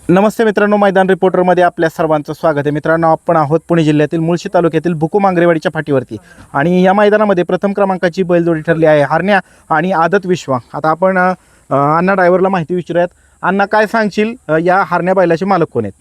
नमस्ते मित्रांनो, मैदान रिपोर्टरमध्ये आपल्या सर्वांचं स्वागत आहे. मित्रांनो, आपण आहोत पुणे जिल्ह्यातील मुळशी तालुक्यातील भुकुम आंग्रेवाडीच्या फाटीवरती आणि या मैदानामध्ये प्रथम क्रमांकाची बैलजोडी ठरली आहे हरण्या आणि आदत विश्वा. आता आपण अण्णा ड्रायव्हरला माहिती विचारूयात. अण्णा, काय सांगशील, या हरण्या बैलाचे मालक कोण आहेत?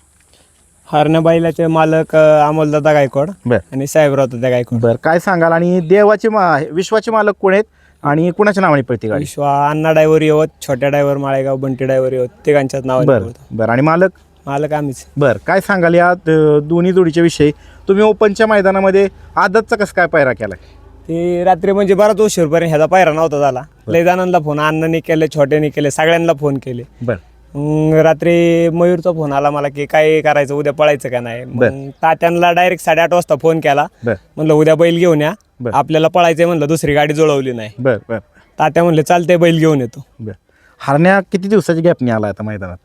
हरण्या बैलाचे मालक अमोलदादा गायकवाड आणि साहेबराव दादा गायकवाड. बरं, काय सांगाल? आणि देवाचे विश्वाचे मालक कोण आहेत आणि कुणाच्या नावाने पळते गाडी? विश्वा अण्णा ड्रायव्हर येवत, छोट्या ड्रायव्हर माळेगाव, बंटी ड्रायव्हर येवत, तिघांच्याच नावाने. बरं आणि मालक आम्हीच. बरं, काय सांगाल या दोन्ही जोडीच्या विषयी? तुम्ही ओपनच्या मैदानामध्ये आदतचा कसं काय पायरा केलाय? ते रात्री म्हणजे बराच उशीरपर्यंत ह्याचा पायरा नव्हता झाला. लय जणांना फोन, अण्णांनी केले, छोट्याने केले, सगळ्यांना फोन केले. बरं, रात्री मयूरचा फोन आला मला की काय करायचं, उद्या पळायचं का नाही. मग तात्यांना डायरेक्ट 8:30 वाजता फोन केला. म्हणलं उद्या बैल घेऊन या, आपल्याला पळायचंय. म्हणलं दुसरी गाडी जुळवली नाही. बरं. तात्या म्हणले चालते, बैल घेऊन येतो. बरं, हरण्या किती दिवसाची गॅपनी आला आता मैदानात?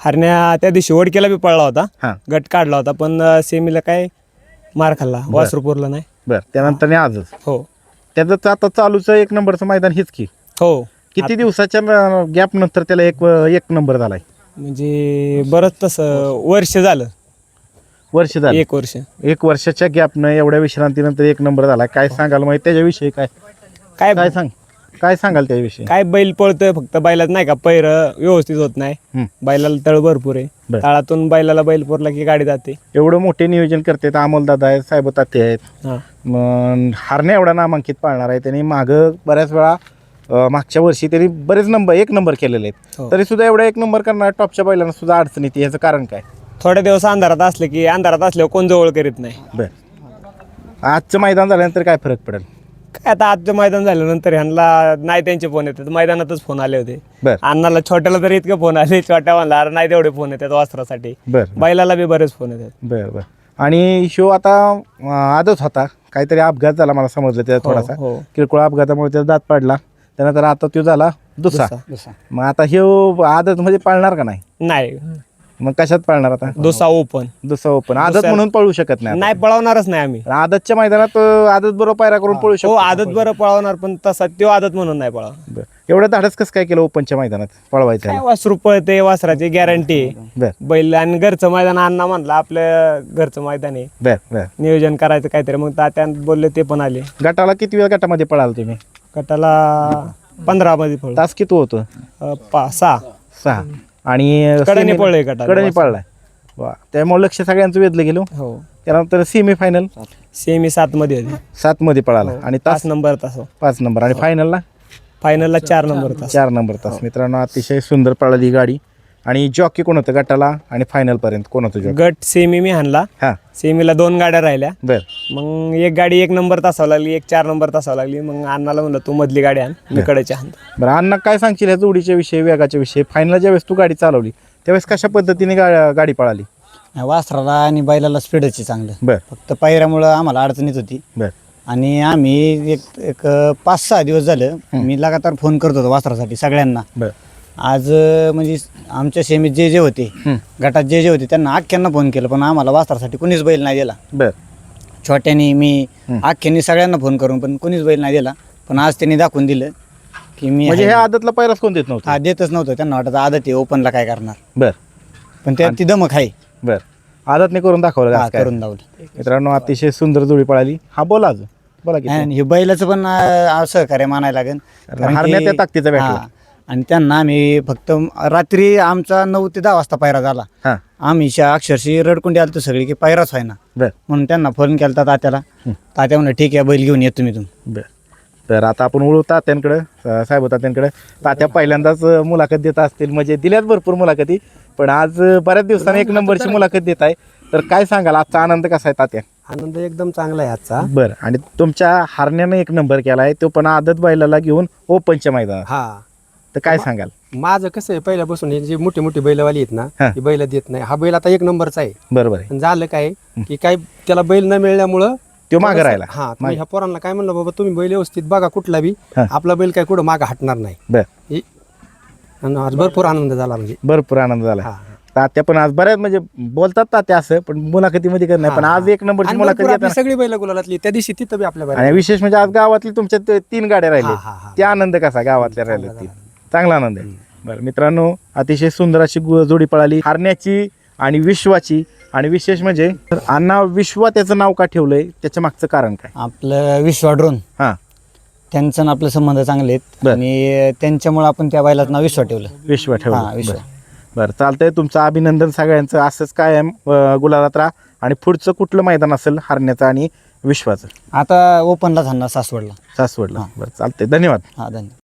हरण्या त्या दिवशी ओढकेला बी पळला होता, हां. गट काढला होता, पण सेमीला काय मार खाल्ला, वासरूपूरला नाही. बरं, त्यानंतर आजच हो त्याचं आता चालूचं 1 नंबरचं मैदान हेच की? हो. किती दिवसाच्या गॅप नंतर त्याला एक नंबर झालाय? म्हणजे बरंच तसं वर्ष झालं. वर्ष झालं? 1 वर्ष. 1 वर्षाच्या गॅपनं एवढ्या विश्रांतीनंतर 1 नंबर झाला. काय सांगाल मग त्याच्याविषयी? काय सांगाल त्याविषयी? काय बैल पळतोय, फक्त बैलात नाही का पैर व्यवस्थित होत नाही. बैलाला तळ भरपूर आहे. तळातून बैलाला बैल पोरला की गाडी जाते. एवढं मोठे नियोजन करतात. अमोलदादा आहेत, साहेब ताते आहेत. मग हरण्या एवढा नामांकित पाळणार आहे. त्यांनी मागं बऱ्याच वेळा मागच्या वर्षी त्यांनी बरेच 1 नंबर केलेले आहेत. तरी सुद्धा एवढा 1 नंबर करणाऱ्या टॉपच्या बैलांना सुद्धा अडचण येते. याचं कारण काय? थोड्या दिवस अंधारात असल्यावर कोण जवळ करीत नाही. बरं, आजचं मैदान झाल्यानंतर काय फरक पडेल? काय आता आजचं मैदान झाल्यानंतर ह्यांना नाही त्यांचे फोन येतात, मैदानातच फोन आले होते. अण्णाला छोट्याला तरी इतके फोन आले, छोट्या म्हणला नाही तेवढे फोन येतात वासरासाठी. बैलाला बी बरेच फोन येतात. बरं. आणि शो आता आदत होता, काहीतरी अपघात झाला मला समजलं. त्याचा थोडासा किरकोळ अपघातामुळे त्याचा दात पडला. त्यानंतर आता तो झाला दुसरा. मग आता हे आदत मध्ये पाळणार का नाही? नाही. मग कशात पाळणार आता? दुसरा ओपन आदत म्हणून पळू शकत नाही. पळवणारच नाही आम्ही. आदतच्या मैदानात आदत बरोबर पायरा करून पळू शकतो. आदत बरं पळवणार, पण तसा तो आदत म्हणून नाही पळवणार. एवढं धाडस कसं काय केलं ओपनच्या मैदानात पळवायचं? वासरू पळते, वासराची गॅरंटी आहे. बैल आणि घरचं मैदान अण्णा म्हणलं आपलं घरचं मैदान आहे, नियोजन करायचं काहीतरी. मग तात्या बोलले, ते पण आले. गटाला किती वेळ गटामध्ये पळाल तुम्ही? गटाला 15 मध्ये पळलो. तास किती होतं? 6. आणि कडनी पळलोय, कडनी पळलाय. वा, त्यामुळे लक्ष सगळ्यांचं वेधलं गेलो. हो. त्यानंतर सेमी 7 मध्ये होती. 7 मध्ये पळाला आणि 5 नंबर तास. 5 नंबर. आणि फायनलला 4 नंबर तास. 4 नंबर तास. मित्रांनो, अतिशय सुंदर पळाली ही गाडी. आणि जॉकी कोण होतं गटाला आणि फायनल पर्यंत? कोण होतं जॉकी? गट सेमी मी हाणला. सेमीला 2 गाड्या राहिल्या. मग एक गाडी 1 नंबर तासावं लागली, एक 4 नंबर तासावं लागली. मग अण्णाला म्हणलं तू मधली गाडी आण, मी कडेची आण. बरं, अण्णा काय सांगशील या जोडीच्या विषयी, वेगाच्या विषयी? फायनलला ज्यावेळेस तू गाडी चालवली त्यावेळेस कशा पद्धतीने गाडी पळाली? वासराला आणि बैलाला स्पीडची चांगलं. फक्त पायऱ्यामुळं आम्हाला अडचणीत होती. आणि आम्ही एक 5-6 दिवस झालं मी लगातार फोन करत होतो वासरासाठी सगळ्यांना. आज म्हणजे आमच्या सेमीत जे होते, गटात जे होते, त्यांना अख्ख्यांना फोन केलं, पण आम्हाला वासरासाठी कुणीच बैल नाही दिला. छोट्यानी, मी, अख्ख्यांनी सगळ्यांना फोन करून पण कुणीच बैल नाही दिला. पण आज त्यांनी दाखवून दिलं की मी म्हणजे हे आदतला पैराच कोण देत नव्हतं? देतच नव्हतं. त्यांना वाटत आदत आहे, ओपनला काय करणार. पण त्यात ती दमक आहे. आदतने करून दाखवलं, करून दाखवलं. मित्रांनो, अतिशय सुंदर जोडी पळाली. बोला की हे बैलाचं पण सहकार्य मानायला लागेल. हरण्या ताकदीचा भेटला. आणि त्यांना आम्ही फक्त रात्री आमचा 9 ते 10 वाजता पायरा झाला. आम्ही अक्षरशः रडकुंडी आलतो सगळी की पायराच व्हायना. म्हणून त्यांना फोन केला तात्याला. तात्या म्हणलं ठीक आहे, बैल घेऊन येतो मी तुम्ही. तर आता आपण वळू तात्यांकडे, साहेब तात्यांकडे. तात्या पहिल्यांदाच मुलाखत देत असतील, म्हणजे दिल्यात भरपूर मुलाखती, पण आज बऱ्याच दिवसांनी 1 नंबरची मुलाखत देत आहे. तर काय सांगाल, आजचा आनंद कसा आहे तात्या? आनंद एकदम चांगला आहे आजचा. बरं, आणि तुमच्या हरण्यानं 1 नंबर केलाय, तो पण आदत बैलाला घेऊन ओपनच्या मैदानात. तर काय सांगाल? माझं कसं आहे, पहिल्यापासून जी मोठी मोठी बैलवाली आहेत ना, ती बैल देत नाही. हा बैल आता 1 नंबरचा आहे. बरोबर. झालं काय की काय त्याला बैल न मिळाल्यामुळं तो मागे राहिला. ह्या पोरांना काय म्हणलं, बाबा तुम्ही बैल व्यवस्थित बघा कुठला बी, आपला बैल काय कुठं मागं हटणार नाही. आज भरपूर आनंद झाला, म्हणजे भरपूर आनंद झाला. तात्या पण आज बऱ्याच म्हणजे बोलतात तात्या असं, पण मुलाखतीमध्ये करत नाही. पण आज 1 नंबरची मुलाखत सगळी बैल गुलालातली त्या दिवशी तिथं बी आपल्या. आणि विशेष म्हणजे आज गावातली तुमच्या 3 गाड्या राहिल्या. त्या आनंद कसा गावातल्या राहिल्या? चांगला आनंद आहे. बरं मित्रांनो, अतिशय सुंदर अशी जोडी पळाली हरण्याची आणि विश्वाची. आणि विशेष म्हणजे अण्णा विश्वा त्याचं नाव का ठेवलंय, त्याच्या मागचं कारण काय? आपलं विश्वा ड्रोन हां, त्यांचं आणि आपलं संबंध चांगले आहेत बरं. आणि त्यांच्यामुळे आपण त्या बैलाचं नाव विश्वा ठेवलं. विश्वा हां, ठेवलं. विश्वा. बरं चालतंय, तुमचं अभिनंदन सगळ्यांचं. असंच कायम गुलालात राहा. आणि पुढचं कुठलं मैदान असेल हरण्याचं आणि विश्वाचं? आता ओपनला थांबणार सासवडला. सासवडला. बरं चालतंय, धन्यवाद. हा, धन्यवाद.